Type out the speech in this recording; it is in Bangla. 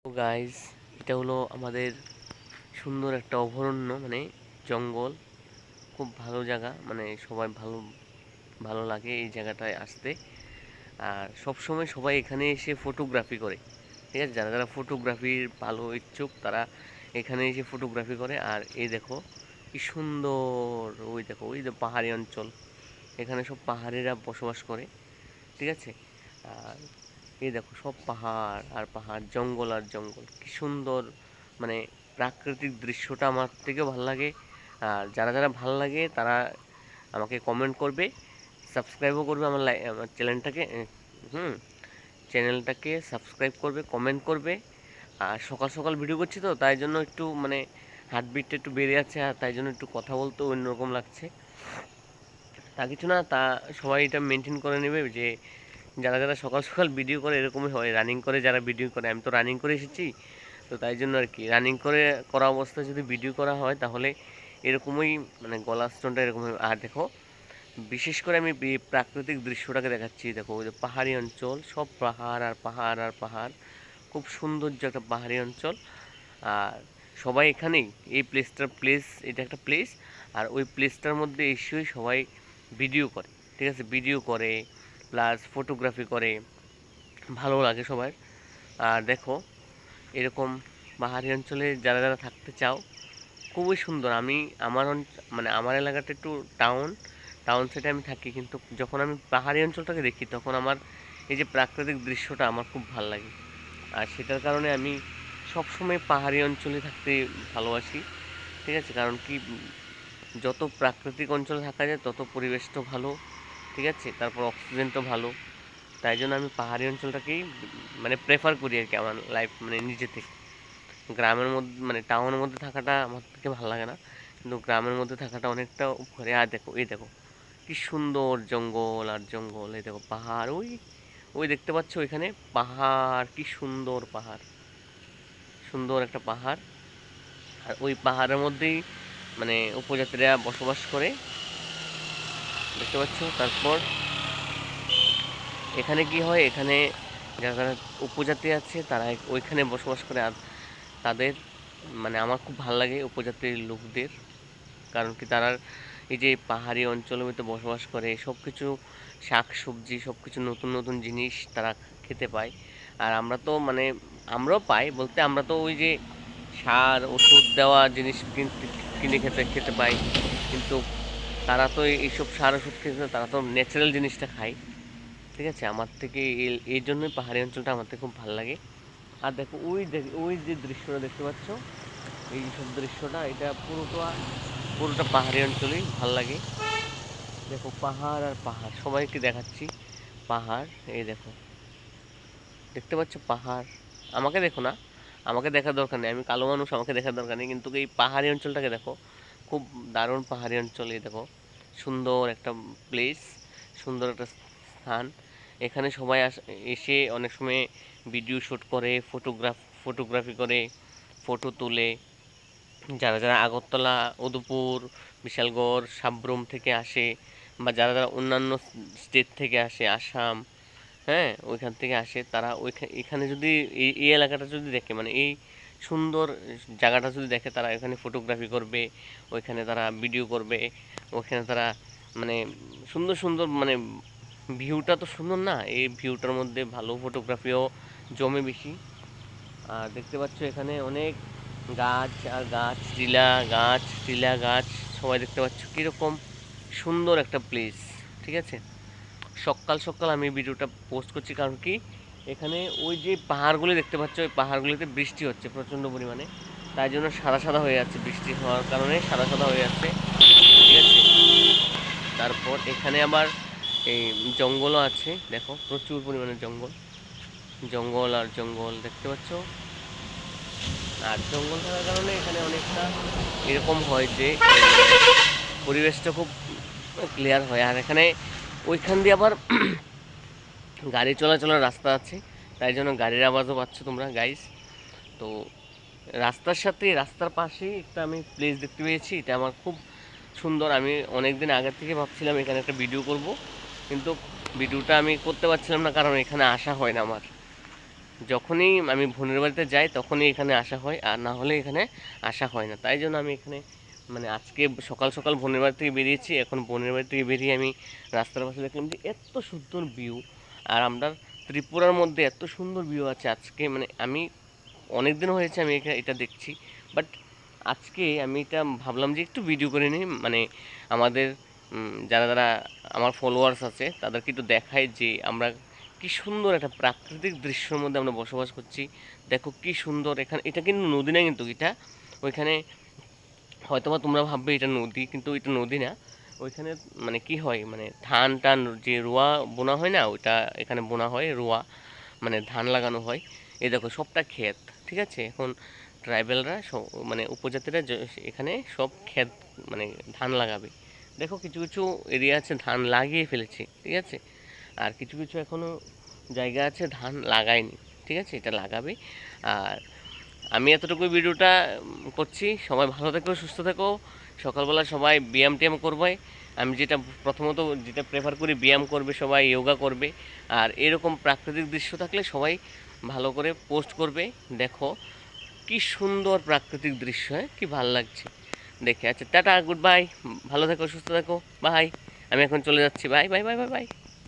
তো গাইস, এটা হলো আমাদের সুন্দর একটা অভয়ারণ্য, মানে জঙ্গল। খুব ভালো জায়গা, মানে সবাই ভালো ভালো লাগে এই জায়গাটায় আসতে। আর সব সময় সবাই এখানে এসে ফটোগ্রাফি করে। ঠিক আছে, যারা যারা ফটোগ্রাফির ভালো ইচ্ছুক তারা এখানে এসে ফটোগ্রাফি করে। আর এই দেখো কি সুন্দর, ওই দেখো ওই যে পাহাড়ি অঞ্চল, এখানে সব পাহাড়িরা বসবাস করে। ঠিক আছে। আর এই দেখো সব পাহাড় আর পাহাড়, জঙ্গল আর জঙ্গল, কি সুন্দর। মানে প্রাকৃতিক দৃশ্যটা আমার থেকেও ভালো লাগে। আর যারা যারা ভালো লাগে তারা আমাকে কমেন্ট করবে, সাবস্ক্রাইবও করবে আমার চ্যানেলটাকে। হুম, চ্যানেলটাকে সাবস্ক্রাইব করবে, কমেন্ট করবে। আর সকাল সকাল ভিডিও করছি তো তাই জন্য একটু মানে হার্টবিটটা একটু বেড়ে যাচ্ছে, আর তাই জন্য একটু কথা বলতেও অন্যরকম লাগছে। তা কিছু না, তা সবাই এটা মেনটেন করে নেবে যে যারা যারা সকাল সকাল ভিডিও করে এরকমই হয়, রানিং করে যারা ভিডিও করে। আমি তো রানিং করে এসেছি, তো তাই জন্য আর কি রানিং করে করা অবস্থায় যদি ভিডিও করা হয় তাহলে এরকমই, মানে গলা স্টোনটা এরকম হয়। আর দেখো, বিশেষ করে আমি প্রাকৃতিক দৃশ্যটাকে দেখাচ্ছি। দেখো ওই যে পাহাড়ি অঞ্চল, সব পাহাড় আর পাহাড় আর পাহাড়, খুব সৌন্দর্য একটা পাহাড়ি অঞ্চল। আর সবাই এখানেই, এই প্লেস, এটা একটা প্লেস। আর ওই প্লেসটার মধ্যে এসেই সবাই ভিডিও করে। ঠিক আছে, ভিডিও করে প্লাস ফটোগ্রাফি করে, ভালো লাগে সবার। আর দেখো এরকম পাহাড়ি অঞ্চলে যারা যারা থাকতে চাও, খুবই সুন্দর। আমি মানে আমার এলাকাটা একটু টাউন টাউন সাইডে আমি থাকি, কিন্তু যখন আমি পাহাড়ি অঞ্চলটাকে দেখি তখন আমার এই যে প্রাকৃতিক দৃশ্যটা আমার খুব ভালো লাগে। আর সেটার কারণে আমি সবসময় পাহাড়ি অঞ্চলে থাকতে ভালোবাসি। ঠিক আছে, কারণ কি, যত প্রাকৃতিক অঞ্চলে থাকা যায় তত পরিবেশটা ভালো। ঠিক আছে, তারপর অক্সিজেনটা ভালো। তাই জন্য আমি পাহাড়ি অঞ্চলটাকেই মানে প্রেফার করি আর কি, আমার লাইফ মানে নিজে থেকে। গ্রামের মধ্যে মানে টাউনের মধ্যে থাকাটা আমার থেকে ভালো লাগে না, কিন্তু গ্রামের মধ্যে থাকাটা অনেকটা উপরে। আর দেখো এই দেখো কি সুন্দর জঙ্গল আর জঙ্গল, এই দেখো পাহাড়, ওই ওই দেখতে পাচ্ছ ওইখানে পাহাড়, কি সুন্দর পাহাড়, সুন্দর একটা পাহাড়। আর ওই পাহাড়ের মধ্যেই মানে উপজাতিরা বসবাস করে, দেখতে পাচ্ছ। তারপর এখানে কি হয়, এখানে যারা যারা উপজাতি আছে তারা ওইখানে বসবাস করে। আর তাদের মানে আমার খুব ভালো লাগে উপজাতির লোকদের, কারণ কি তারা এই যে পাহাড়ি অঞ্চলের মধ্যে বসবাস করে, সব কিছু শাক সবজি সব কিছু নতুন নতুন জিনিস তারা খেতে পায়। আর আমরা তো মানে আমরাও পাই বলতে, আমরা তো ওই যে সার ওষুধ দেওয়া জিনিস কিনে খেতে খেতে পাই, কিন্তু তারা তো এইসব সার ওষুধ খেতে, তারা তো ন্যাচারাল জিনিসটা খায়। ঠিক আছে, আমার থেকে এই জন্যই পাহাড়ি অঞ্চলটা আমার থেকে খুব ভালো লাগে। আর দেখো ওই যে দৃশ্যটা দেখতে পাচ্ছ, এই সব দৃশ্যটা, এটা পুরোটা পাহাড়ি অঞ্চলেই ভাল লাগে। দেখো পাহাড় আর পাহাড়, সবাইকে দেখাচ্ছি পাহাড়। এই দেখো, দেখতে পাচ্ছ পাহাড়। আমাকে দেখো না, আমাকে দেখার দরকার নেই, আমি কালো মানুষ, আমাকে দেখার দরকার নেই, কিন্তু এই পাহাড়ি অঞ্চলটাকে দেখো, খুব দারুণ পাহাড়ি অঞ্চল। এই দেখো সুন্দর একটা প্লেস, সুন্দর একটা স্থান। এখানে সবাই এসে অনেক সময় ভিডিও শ্যুট করে, ফটোগ্রাফি করে, ফটো তুলে। যারা যারা আগরতলা, উদয়পুর, বিশালগড়, সাব্রুম থেকে আসে, বা যারা যারা অন্যান্য স্টেট থেকে আসে, আসাম, হ্যাঁ ওইখান থেকে আসে, তারা এখানে যদি এই এলাকাটা যদি দেখে, মানে এই সুন্দর জায়গাটা যদি দেখে, তারা এখানে ফটোগ্রাফি করবে, ওইখানে তারা ভিডিও করবে, ওইখানে তারা মানে সুন্দর সুন্দর, মানে ভিউটা তো সুন্দর না, এই ভিউটার মধ্যে ভালো ফটোগ্রাফিও জমে বেশি। আর দেখতে পাচ্ছ এখানে অনেক গাছ আর গাছ, টিলা গাছ, সবাই দেখতে পাচ্ছ কীরকম সুন্দর একটা প্লেস। ঠিক আছে, সকাল সকাল আমি ভিডিওটা পোস্ট করছি, কারণ কি এখানে ওই যে পাহাড়গুলি দেখতে পাচ্ছ, ওই পাহাড়গুলিতে বৃষ্টি হচ্ছে প্রচণ্ড পরিমাণে, তাই জন্য সাদা সাদা হয়ে যাচ্ছে, বৃষ্টি হওয়ার কারণে সাদা সাদা হয়ে যাচ্ছে। ঠিক আছে, তারপর এখানে আবার এই জঙ্গলও আছে, দেখো প্রচুর পরিমাণে জঙ্গল, জঙ্গল আর জঙ্গল দেখতে পাচ্ছ। আর জঙ্গল থাকার কারণে এখানে অনেকটা এরকম হয় যে পরিবেশটা খুব ক্লিয়ার হয়। আর এখানে ওইখান দিয়ে আবার গাড়ি চলাচলের রাস্তা আছে, তাই জন্য গাড়ির আওয়াজও পাচ্ছ তোমরা গাইস। তো রাস্তার সাথে, রাস্তার পাশেই একটা আমি প্লেস দেখতে পেয়েছি, এটা আমার খুব সুন্দর। আমি অনেক দিন আগের থেকে ভাবছিলাম এখানে একটা ভিডিও করব, কিন্তু ভিডিওটা আমি করতে পারছিলাম না, কারণ এখানে আসা হয় না আমার। যখনই আমি বোনের বাড়িতে যাই তখনই এখানে আসা হয়, আর না হলে এখানে আসা হয় না। তাই জন্য আমি এখানে মানে আজকে সকাল সকাল বোনের বাড়ি থেকে বেরিয়েছি। এখন বোনের বাড়ি থেকে বেরিয়ে আমি রাস্তার পাশে দেখলাম যে এত সুন্দর ভিউ, আর আমরা ত্রিপুরার মধ্যে এত সুন্দর ভিউ আছে আজকে। মানে আমি অনেক দিন হয়েছে আমি এটা দেখছি, বাট আজকে আমি এটা ভাবলাম যে একটু ভিডিও করে নিই, মানে আমাদের যারা যারা আমার ফলোয়ার্স আছে তাদেরকে একটু দেখাই যে আমরা কি সুন্দর একটা প্রাকৃতিক দৃশ্যের মধ্যে আমরা বসবাস করছি। দেখো কি সুন্দর, এখানে এটা কিন্তু নদী না, কিন্তু এটা ওইখানে হয়তোবা তোমরা ভাববে এটা নদী, কিন্তু এটা নদী না। ওইখানে মানে কি হয়, মানে ধান টান যে রোয়া বোনা হয় না, ওইটা এখানে বোনা হয় রোয়া, মানে ধান লাগানো হয়। এই দেখো সবটা ক্ষেত, ঠিক আছে। এখন ট্রাইবেলরা মানে উপজাতিরা এখানে সব ক্ষেত মানে ধান লাগাবে। দেখো কিছু কিছু এরিয়া আছে ধান লাগিয়ে ফেলেছে, ঠিক আছে, আর কিছু কিছু এখনও জায়গা আছে ধান লাগায়নি, ঠিক আছে, এটা লাগাবে। আর আমি এতটুকু ভিডিওটা করছি। সবাই ভালো থেকো, সুস্থ থেকো। সকালবেলা সবাই ব্যায়াম ট্যায়াম করবে। আমি যেটা প্রথমত যেটা প্রেফার করি, ব্যায়াম করবে সবাই, যোগা করবে। আর এরকম প্রাকৃতিক দৃশ্য থাকলে সবাই ভালো করে পোস্ট করবে। দেখো কি সুন্দর প্রাকৃতিক দৃশ্য, হ্যাঁ কি ভাল লাগছে দেখে। আচ্ছা টাটা, গুড বাই, ভালো থেকো, সুস্থ থেকো, বাই। আমি এখন চলে যাচ্ছি, bye bye bye bye bye.